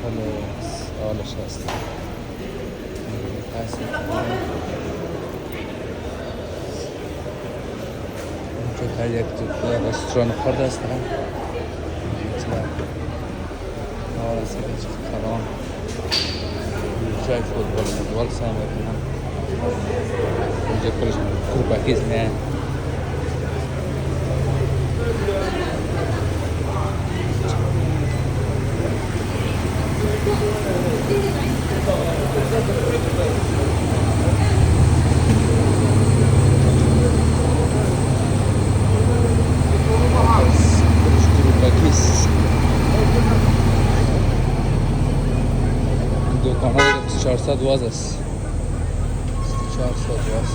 داخل سالش هست. اینجا هر یک تو رستوران خورده است نوارسته که چیز کلان جای فوتبال سعی میکنم. اینجا کلش کرپاکیزمه. دکان‌های 400 واز است. 400 واز.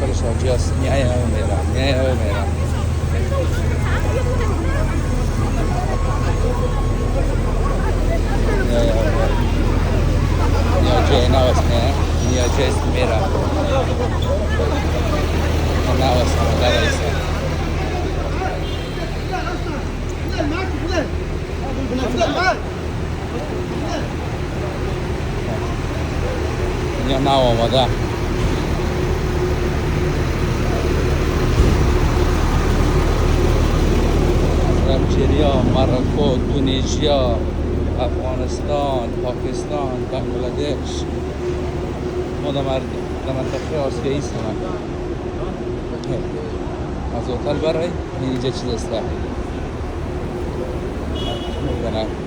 کلش آجی است. نیای او میرم. نیا جای نواس نه. نیا جای است میرم. نواس هم داره. یا نه آماده الجزایر، مراکو، تونیزیا، افغانستان، پاکستان، بنگلادش. ما در منطقه آسیایی هستیم. از هتل برای اینجا چیز است.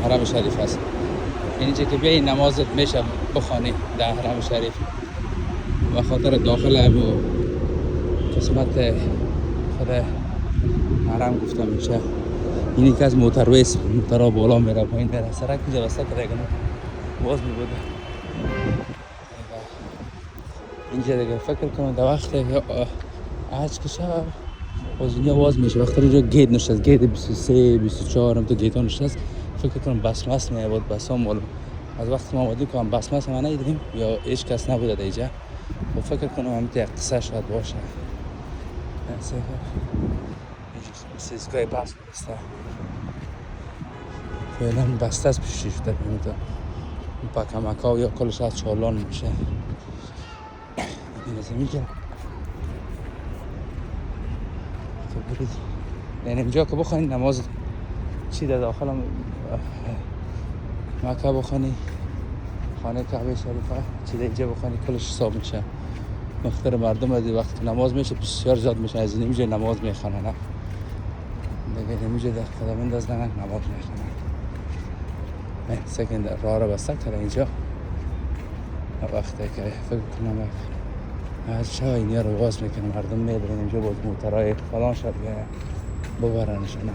حرم شریف است. اینجا که بیایی نمازت میشه بخوانی در حرم شریف. و خاطر داخل همو قسمت خود حرم گفتم میشه. اینی که از موتروی است. موترها بالا میره پایین میره. سرک اینجا وسط دیگه باز میبوده. اینجا دیگه فکر کنم در وقت عج که شب باز اینجا باز میشه. وقتی اینجا گیت نشست، گیت 23 24 هم تو گیت ها نشست. فکر کنم بسمس میبود. بس هم مالو از وقتی ما آمدیم که هم بسمس هم ندیدیم یا هیچ کس نبوده اینجا. و فکر کنم هم یک قصه شاید باشه. سیزگاه بس بسته. فعلا بسته از پیشی شده بمیده. پاکا مکاو یا کلش از چالان میشه. این از این میگه تو برید یعنی اینجا که بخوانی نماز چی در داخل مکه بخوانی، خانه کعبه شریفه چی در اینجا بخوانی کلش حساب میشه. مختار مردم از وقت نماز میشه بسیار زیاد میشه. از اینجا نماز میخوانن دیگه. اینجا در خدا مندازدن نماز میخوانن. من سکن راه را بسته کرده اینجا. وقتی که فکر کنم از شب اینیا رو باز میکنم مردم میبرن اینجا باز موترهای فلان شد ببرنشونه.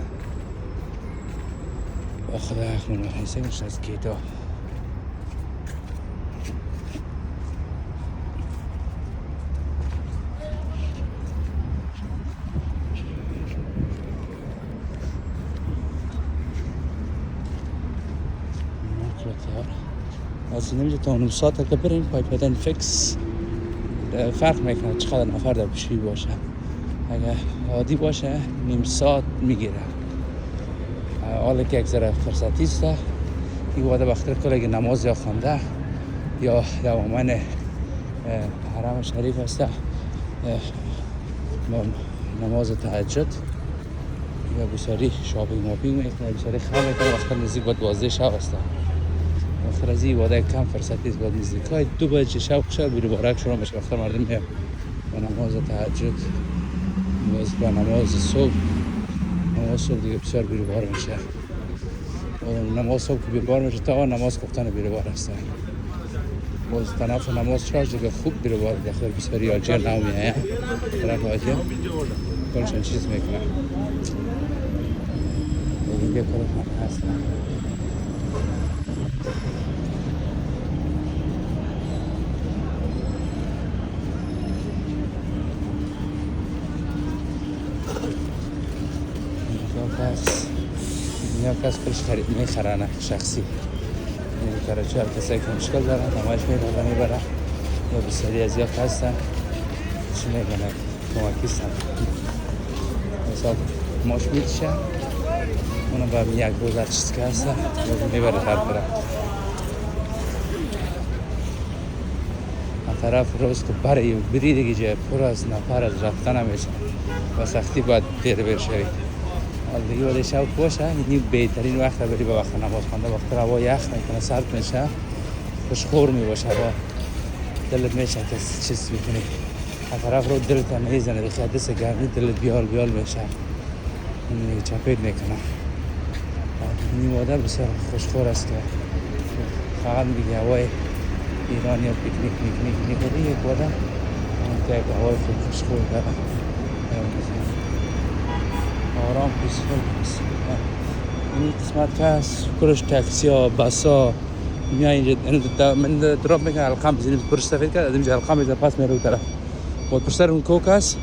با خدا اخمون محیسه میشه از گیتا. از نمیشه تا 9 ساعت که بریم پایپدن فیکس فرق میکنه چقدر نفر در پیشی باشه. اگه عادی باشه نیم ساعت میگیره. حالا که یک ذره فرصتی است این واده بخاطر کل اگه نماز یا خونده یا دوامن حرم شریف است نماز تهجد یا بسیاری شاپینگ ماپینگ میکنه بسیاری خواهد میکنه. وقتا نزدیک باید 12 شب است. وقت از این واده کم فرصتی است. باید نزدیک های 2 بجه شب شد بیرو بارک شروع میشه. وقتا مردم میاد با نماز تهجد با نماز صبح دیگه بسیار بیرو بار میشه. نماز صبح که بیرو بار میشه تا نماز گفتن بیرو بار هستن. باز طرف نماز چارج دیگه خوب بیرو بار داخل بسیاری آجر نو میه. طرف آجر کلشان چیز میکنه. دیگه کلشان هستن. یا کس کلش خرید میخرانه شخصی. این کارچه هر کسی که مشکل داره نمایش میبره یا بسیاری از یا هستن چی میگنه کمکیستن. مثلا ماش میشه اونم با یک روز از چیز که هست میبره هر طرف. طرف روز که بری دیگه جای پر از نفر از رفتن همیشه و سختی باید بیر شوی. حالا دیگه باید شب باشه، این بهترین وقت بری به وقت نماز خونده. وقت هوا یخ میکنه، سرد میشه، خوشخور میباشه و دلت میشه که چیز میکنی. طرف رو دلت میزنه، دیگه دست گرمی دلت بیال میشه، چپید میکنه. این وادر بسیار خوشخور است که فقط میگه هوای ایرانی ها پیکنیک میکنه. یک وادر که هوای خوشخور داره، آرام پیسفول است. این قسمت که هست کلش تاکسی ها بس ها میای اینجا من دراپ میکنه القم بزنیم پرش سفید کرد از اینجا القم میزن پس میره طرف و پرسر اون کوک هست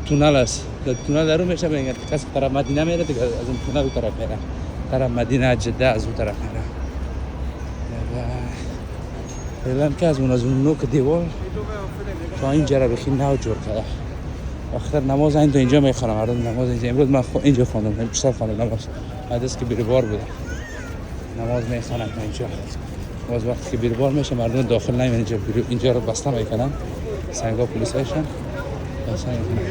تونل هست. در تونل درو میشه میگه کسی طرف مدینه میره دیگه از اون تونل اون طرف میره، طرف مدینه جده از اون طرف میره. فعلا که از اون نوک دیوار تا اینجا را بخیم نو جور کرده. وقتی نماز این تو اینجا میخوانم، مردم نماز اینجا. امروز من اینجا خواندم، بیشتر خواندم نماز. حدث که بیروبار بوده نماز میخوانم تا اینجا. باز وقتی که بیروبار میشه مردم داخل نمیان، اینجا رو بسته میکنن، سنگا پلیس هاشون بسته میکنن.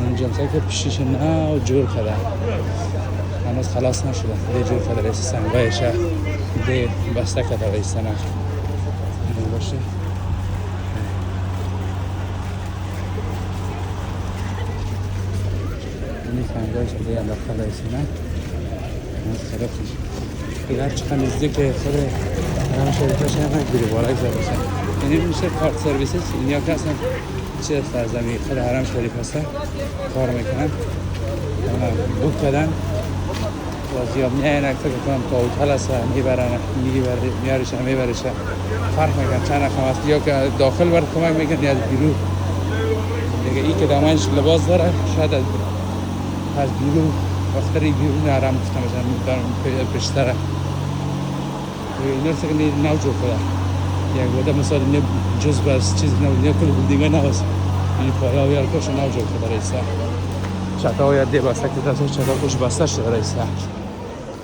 اینجا مثلا که پیشش نه جور کرده، هنوز خلاص نشده، ده جور کرده رئیس سنگایش ده بسته کرده رئیس سنگ باشه. این سنگایش ده انداخته رئیس سنگ از طرف دیگر چقدر نزدیک خود حرم شریفش هم بیرو بالای زباشن. یعنی میشه کارت سرویسز اینیا که اصلا چه در زمین خود حرم شریف هست کار میکنن، بوک کردن وازی ها میاین اکتا که کنم تا اوتال هست میارشن میبرشن، فرق میکن چند رقم هست. یا که داخل برد کمک میکن یا از بیرو دیگه. ای که دامنش لباس داره شاید از بیرو وقتی بیرون حرم گفتم مثلا پشتره این رسه که نو جو کرده. یک بوده مثلا جز بس چیز نو کل بودیگه نوست این پایه های الکوش نو جو کرده رئیسه. چطا های ده بسته که دسته چطا کوش بسته شده رئیسه،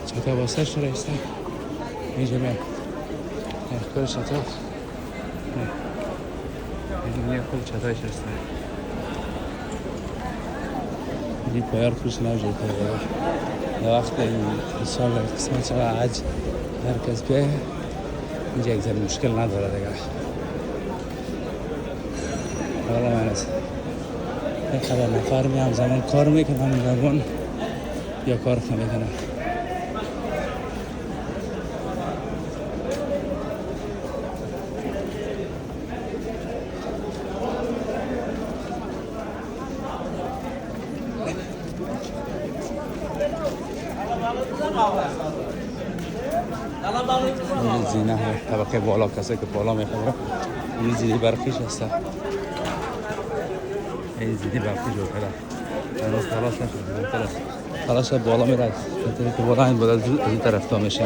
چطا بسته شده رئیسه. اینجا میاد کل چطا اینجا کل چطایش رسته. این پایه کوش نو جو کرده. در وقت سال قسمت چرا عج هر کس بیایه اینجا یک ذره مشکل نداره دیگه. حالا من از یک خبر نفر میام زمان کار میکنم زمان یا کار میکنم. این زینه طبقه بالا کسی که بالا میخوره این زیدی برقیش هسته. این زیدی برقی جو کرده هنوز خلاص نشده. خلاص بالا میره از که بالا این بالا از این طرف تا میشه.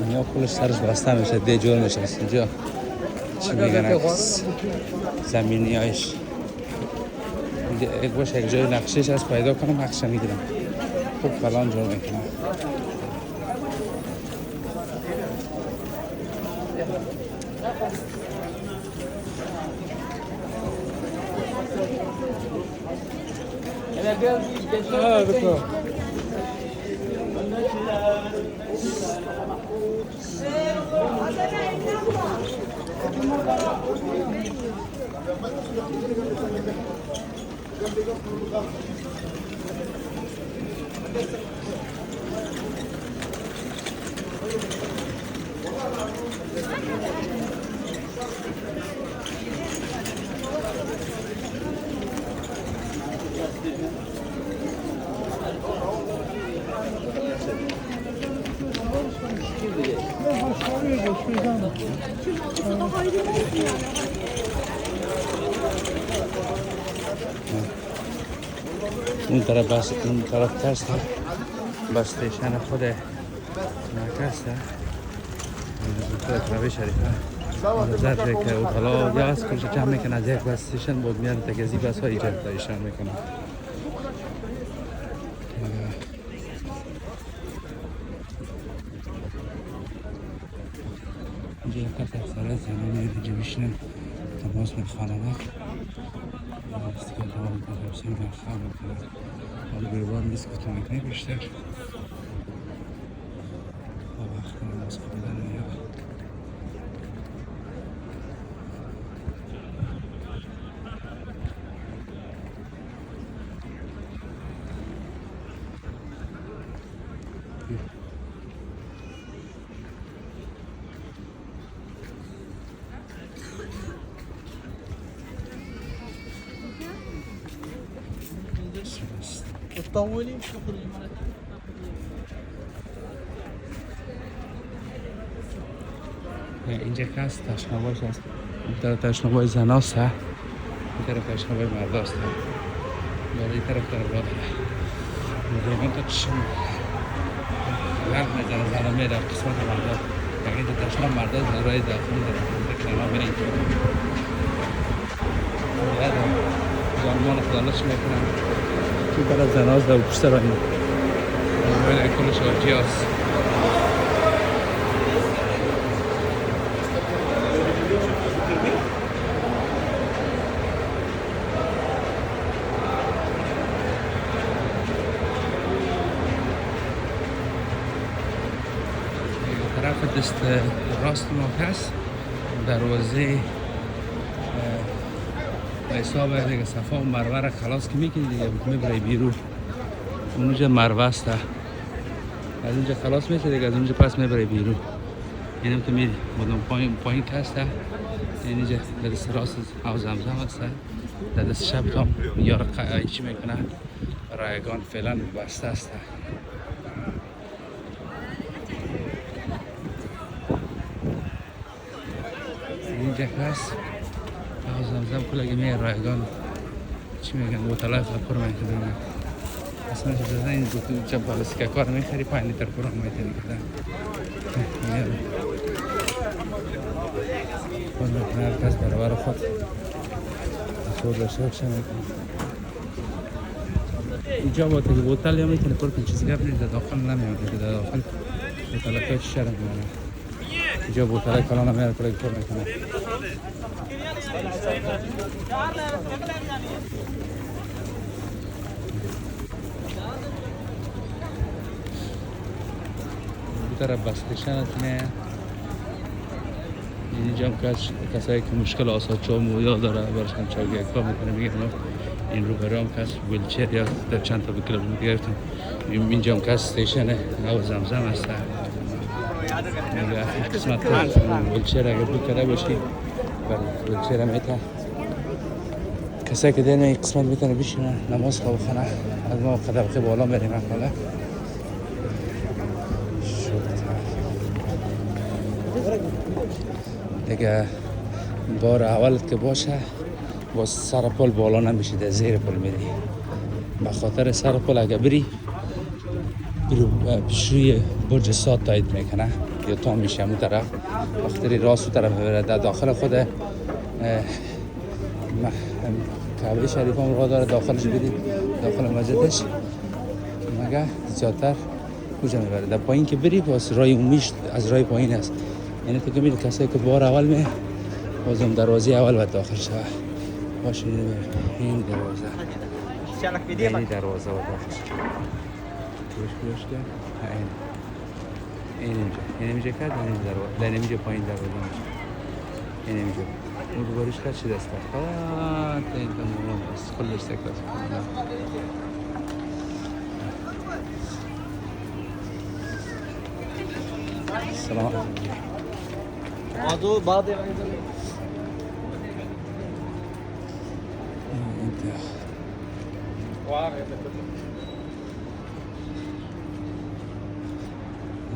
اینجا کلش سرش بسته میشه، ده جور میشه. اینجا چی میگن زمینی هایش یک باشه یک جای نقشش از پیدا کنم نقشه میگیرم خوب فلان جور میکنم. اون طرف بس اون طرف ترس بس استیشن خود مرکز روی شریفه نظر که اوتالا یا از کلش جمع میکنه از یک بس استیشن بود میان تگزی بس ها ایجاد دایشان میکنه اینجا یک کس اکثرات زنانی اینجا میشنن تماس من خانمک استیکل تمام کنه من خواهم میکنه حالا گروبان نیست که تو میکنه بیشتر با وقت کنم از خوابیدن یا تطولي اینجا که هست تشنابایش هست این طرف تشنابای زناست این طرف تشنابای مرداست این طرف راه میگه تا چشم غرق میزنه زنها میره قسمت مردا یعنی تا تشناب مردا رای داخلی داره تشناب میره اینجا جانمان خدالش میکنم این طرف زناست و پشت راه این باید کلش آجی هست طرف دست راست ما هست دروازه حساب دیگه صفا و مروه را خلاص که میکنی دیگه میبره بیرون اونجا مروه است از اونجا خلاص میشه دیگه از اونجا پس میبره بیرون اینم که میری بودم پایین کست اینجا در دست راست او زمزم است در دست شب هم یار چی میکنه رایگان فعلا بسته است اینجا هست او زمزم کلگی می رایگان چی میگن بوتلای پر میکنن اصلا شده این جب بالسی که کار میخری پایین لیتر پر میتونی کردن خود میکنه هر کس برابر خود صور داشته بشه میکنه اینجا با تگه بوتل یا میتونی پر کن چیزی گفت نیست داخل نمیمونه در داخل بوتل که شرم میمونه اینجا بوتل کلان میره کلگی پر میکنه طرف بستشن تونه اینجا هم کسایی که مشکل آساد چا مویا داره برشن چاگی اکا میکنه میگه این رو برام کس ویلچر یا در چند تا بکلب میگرفتم اینجا هم کس استیشنه او زمزم هست میگه قسمت ویلچر اگر بکره باشی بر ویلچر هم ایتا کسایی که دین این قسمت میتونه بشینه نماز خواب خانه از ما قدبقی بالا میریم احماله دیگه بار اولت که باشه با سر پل بالا نمیشه در زیر پل میری به خاطر سر پل اگه بری پیشوی برج سات تایید میکنه یا تا میشه همون طرف وقتی راست طرف بره در داخل خود کعبه شریف هم راه داره داخلش بری داخل مسجدش مگه زیادتر کجا میبره در پایین که بری باز رای امیش از رای پایین است یعنی تو که میری کسایی که بار اول می بازم دروازه اول باید داخل شد باشه این دروازه این دروازه باید داخل شد گوش که این اینجا این اینجا کرد در اینجا پایین دروازه میشه این اینجا اون دوبارش کرد چی دسته این تمام است کلش تکلاس سلام بعضو بعض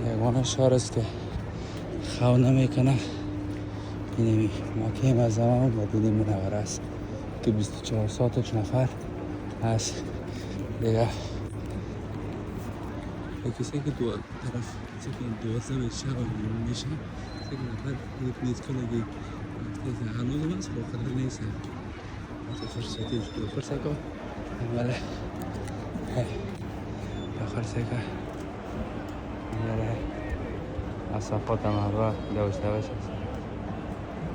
یگانه شهر است که خو نمیکنه اینمی مکه معظمه و مدینه منوره است که 24 ساعت نفر هست دیگه کسی که دو طرف کسی که 12 به شب میشه یک نفر یک نیست که لگی وقتی هنوز بس خطر نیست وقتی فرصتی دو فرصت که ولی آخر سکه میاره اصافات مروه دوش هست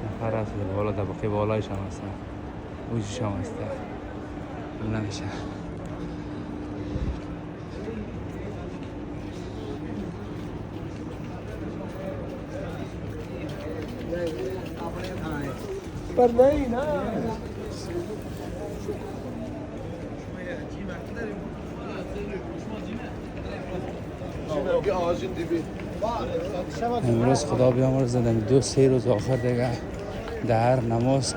نفر هست بالا طبقه بالایش هم هست اوجش هم هست نمیشه पर नहीं ना امروز خدا بیامرزه دو سه روز آخر دیگه در نماز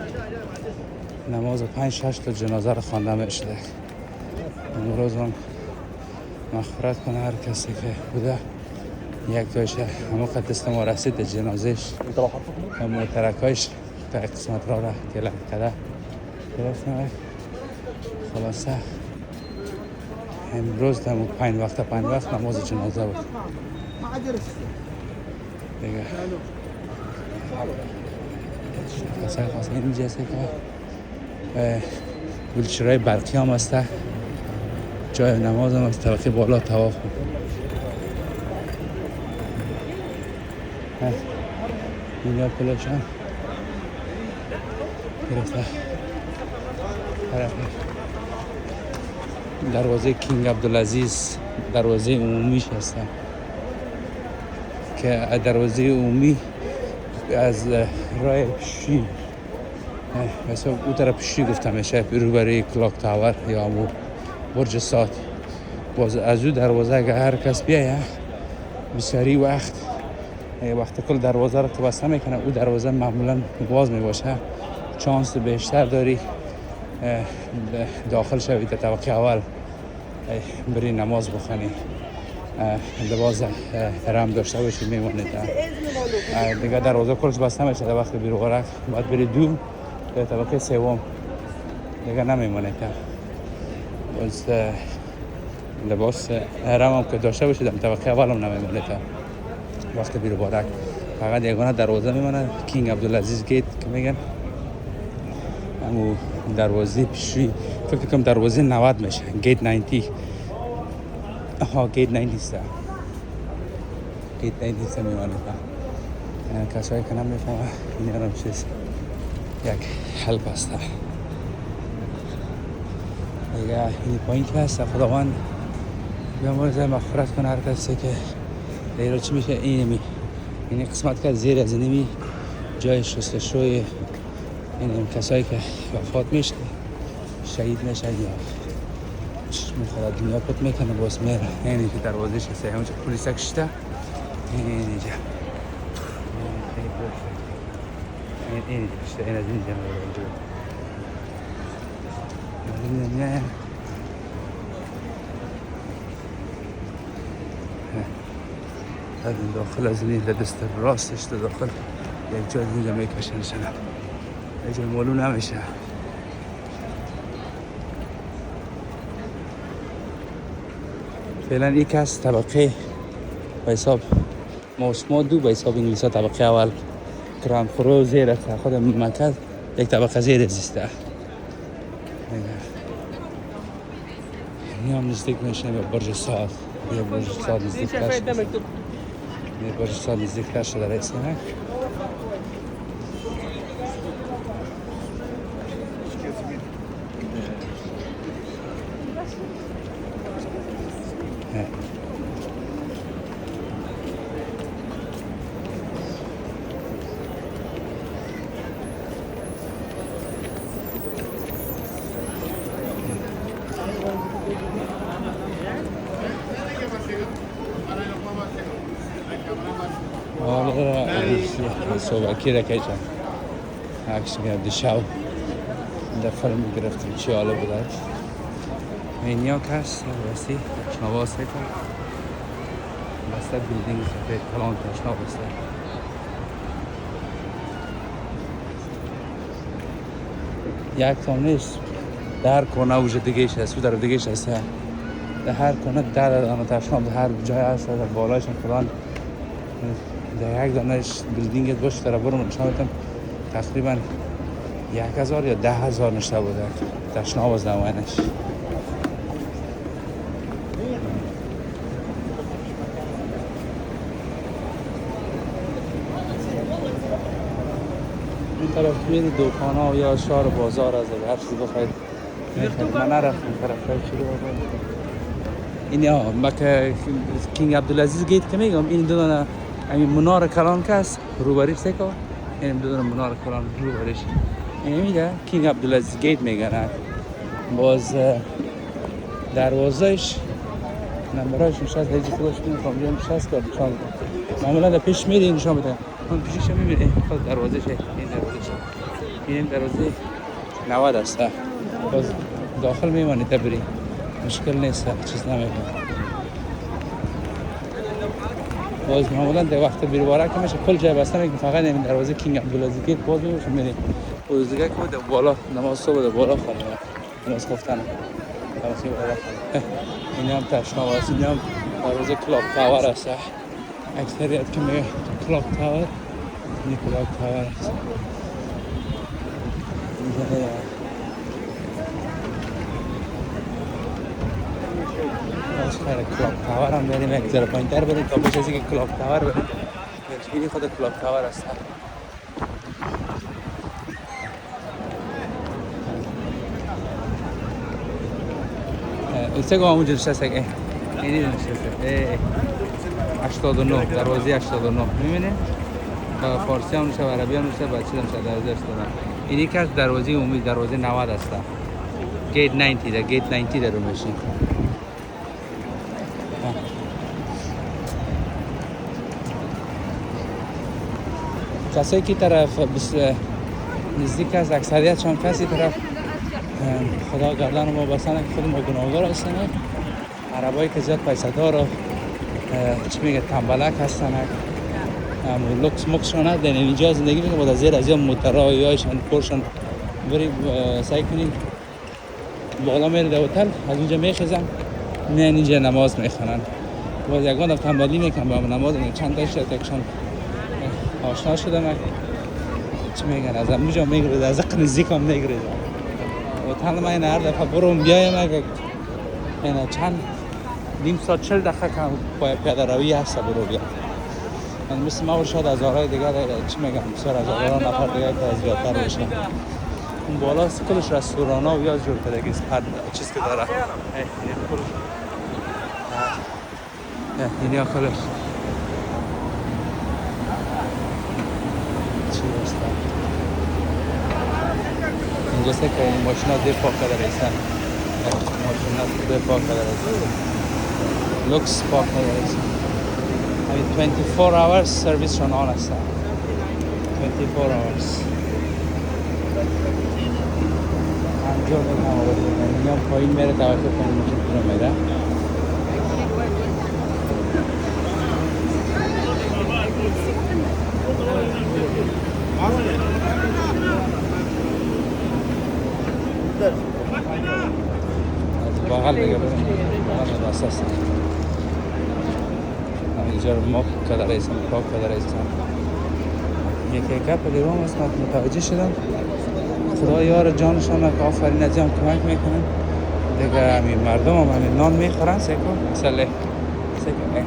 5-6 تا جنازه رو خوانده میشه. امروز هم مغفرت کنه هر کسی که بوده یک تایشه همه قدست ما رسید جنازش و محترکایش تا قسمت را تلک کده گرفتم. خلاصه امروز در 5 وقت نماز جنازه بود دیگه خلاصه این جیسه که گلچرای برقی هم هسته جای نماز هم از طبقه بالا طواف بود. اینجا پلوش هم گرفته دروازه کینگ عبدالعزیز دروازه عمومیش هسته که دروازه عمومی از راه پشی مثلا او طرف پشی گفته میشه روبروی کلاک تاور یا همو برج سات. باز از او دروازه اگه هر کس بیایه بسیاری وقت کل دروازه رو که بسته میکنه او دروازه معمولا باز میباشه چانس بیشتر داری داخل شوید در طبقه اول بری نماز بخونی لباس احترام داشته باشی میمونید دیگه دروازه کل بسته میشه در وقت بیرو غرق باید بری دو در طبقه سوم دیگه نمیمونید باز لباس احرام هم که داشته باشید در طبقه اول هم نمیمونید وقت بیرو غرق فقط یگانه دروازه میمونه کینگ عبدالعزیز گیت که میگن همو دروازه پیشی فکر کنم دروازه 90 میشه گیت 90 گیت 90 است گیت 90 است میمونه کسایی که نمیفهمه این هم چیز یک حلب است دیگه این پایین که هست خداوند بیامرزه مغفرت کنه هر کسی که دیگه چی میشه این قسمت که زیر از اینمی جای شستشوی این کسایی که وفات میشه شهید میشه یا خدا دنیا پت میکنه باز میره اینی که دروازه شسته همونجا پولیس کشته اینجا اینی کشته این از اینجا میره این داخل از این دست راستش داخل یک جای اینجا میکشن شنه یک جای معلوم نمیشه فعلا یک از طبقه به حساب ما دو به حساب انگلیسا طبقه اول کرام فرو زیر خود مملکت یک طبقه زیر زیسته این هم نزدیک میشه به برج ساد یه برج ساد نزدیکتر شده یه برج ساد نزدیکتر شده رئیس نمک صحبکی را که عکس میاد شب در فیلم گرفتیم چی حالا بودد اینیا کس رسی شنواسه کن بسته بیلدینگ سفید کلان تشنا بسته یک تا نیست در کنه اوج دیگهش هست او در دیگهش هست در هر کنه 10 دانه تشناب در هر جای هست، در بالایشون فلان در یک دانهش بیلدینگ باشه در برون نشان بدم تقریبا 1000 یا 10,000 نشته بوده تشناب از زمانش. این طرف میری دوکان ها یا شهر بازار از هر چیزی بخواید من نرفتم طرف شروع بکنم. این ها مکه کینگ عبدالعزیز گیت که میگم این دو دانه همین منار کلان که است روبریش سکا این دو دانه منار کلان روبریش این میده کینگ عبدالعزیز گیت میگن. باز دروازهش نمبرهاش نشست هیچی فروش میکنم جا نشست کرد نشان معمولا در پیش میده نشان بده من پیشش میبینه خود دروازهش این دروازهش این دروازه 90 است. باز داخل میمانی تبری مشکل نیست چیز نمیکنه. باز معمولا در وقت بیرواره که میشه کل جای بسته میگه فقط این دروازه کینگ عبدالعزیز گیت باز میشه میره روز دیگه که در بالا نماز صبح در بالا خانه نماز خفتن خلاصی بالا خانه این هم تشناب است. این هم دروازه کلاب تاور است. اکثریت که میگه کلاب تاور این کلاب تاور است. خیلی کلاب تاور هم بریم یک ذره پایین‌تر بریم تا پیش از اینکه کلاب تاور بریم خیلی خود کلاب تاور است. ایسته گاه اونجا نشسته که اینی نشسته 89 دروازه 89 میبینه فارسی هم نشه و عربی هم نشه بچه هم نشه دروازه 89 اینی که از دروازه عمومی دروازه 90 است. گیت 90 در گیت 90 در رو میشین. کسایی که طرف نزدیک از اکثریتشان کسی طرف خدا گردن ما بسنه که خود ما گناهگار هستن. عربایی که زیاد پیسه‌دار و چی میگه تنبلک هستن لوکس مکسشون ندارن اینجا زندگی میکنن با زیر از یا موترایشان پورشان بری سعی کنین بالا میره در هتل از اونجا میخیزن میان اینجا نماز میخونن. باز یگان تنبلی میکنن با نماز چند تا تکشون آشنا شدم چی میگن از اونجا میگرد از نزدیک هم میگرد و تن من هر دفعه برم بیایم اگه یعنی چند نیم ساعت 40 دقیقه که پیاده روی هست برو بیا من مثل ما شاید از آرای دیگر چی میگم بسیار از آرای نفر دیگر که از زیادتر بشن. اون بالا کلش رستوران ها و یا جور کده که چیز که داره اینیا کلش چی هست اینجا سه که این ماشین ها ده پاک کرده رئیسن ماشین ها ده پاک کرده رئیسن لوکس پاک کرده رئیسن همین 24 hours سرویس شان آن هستن 24 hours همجا بگم آوردیم این هم پایین میره توقف کنیم ماشین کنم میره از بغل دیگه بریم بغل اساس اینجا رو ما کده رئیسم پاک کده رئیسم یکی گپ دیروم است متوجه شدم خدا یار جانشان که آفرین از جان کمک میکنن دیگه همین مردم هم همین نان میخورن سکو مثلا سکو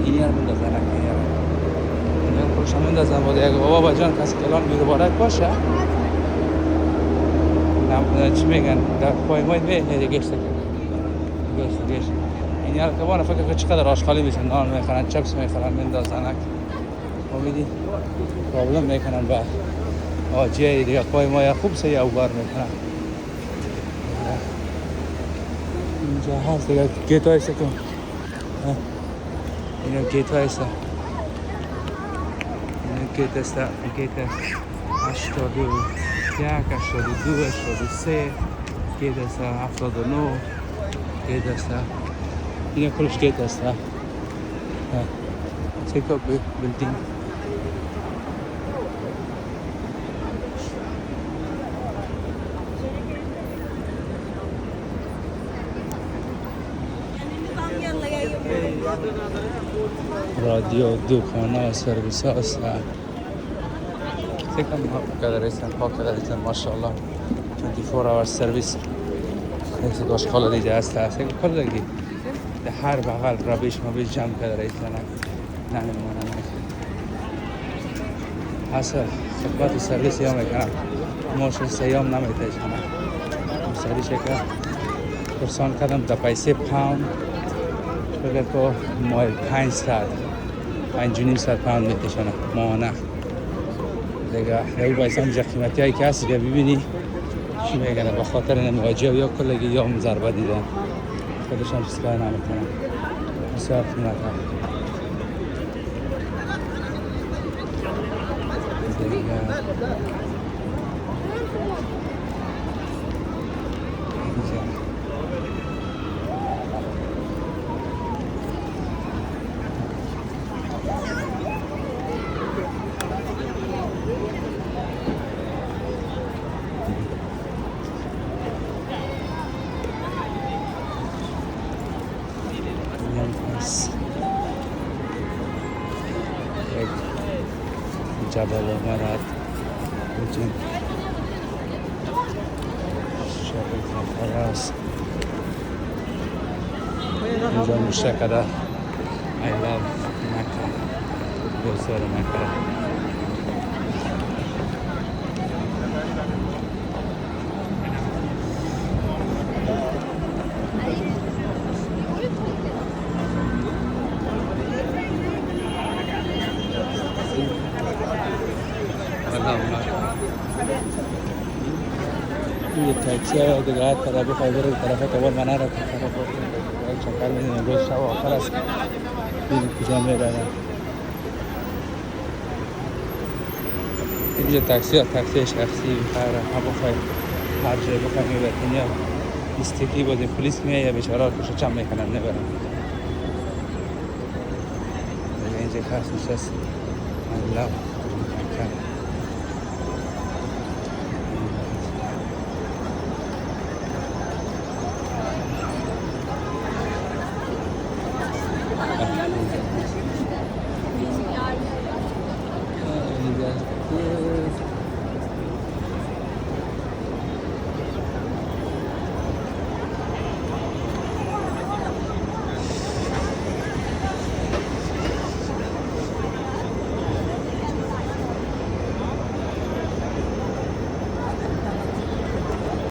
اینی هم بندازن اینی هم خودشان بندازن بوده اگه بابا جان کسی کلان بیروبارک باشه چی میگن در پای ماید میگه گشت گشت این حال که بانا فکر که چقدر آشغالی میشن نان میخورن چپس میخورن میندازن امیدی پرابلم میکنن با آجیه دیگه پای ما خوب سی اوبار میکنن اینجا هست دیگه گیت های سکن اینو گیت های سکن اینو گیت است گیت 81 82 83 گیت است 79 گیت است اینو کلش گیت است سکو بیلدینگ رادیو دکان ها سرویس ها است فکرم کدر ایستن پاک کدر ایستن ماشاءالله 24 hour سرویس ایسی داشت خالا دیده است اصلا کل لگی ده هر بغل رابیش ما بیش جمع کدر ایستن نمیمونم اصلا خدمت سرویس یا میکنم ماشین سیام نمیتیش کنم سری شکر پرسان کردم در پیسه پاوند بگر که مایل 5.5 پاوند میتیشنم ماهانه دیگه یه پیسه همجا قیمتی هایی که هست که ببینی چی میگنه با خاطر نمواجه یا کلگی یا هم ضربه دیدن خودش هم چیز کار نمیکنم بسیار قیمت ها دیگه جبل آمد بودیم شبه خفره است اینجا میشه کده I love Mecca بزرگ مکه یه تاکسی ها دیگه هر طرف بخواه بره طرف کبال منه را طرف چکر میدیم روز شب آخر است دیدیم کجا میره اینجا تاکسی ها تاکسی شخصی بخواه ها بخواه هر جای بخواه میبرد یا استیکی بودیم پولیس میه یا بیچاره ها کشو چم میکنن نبرن اینجا خاص نشست الله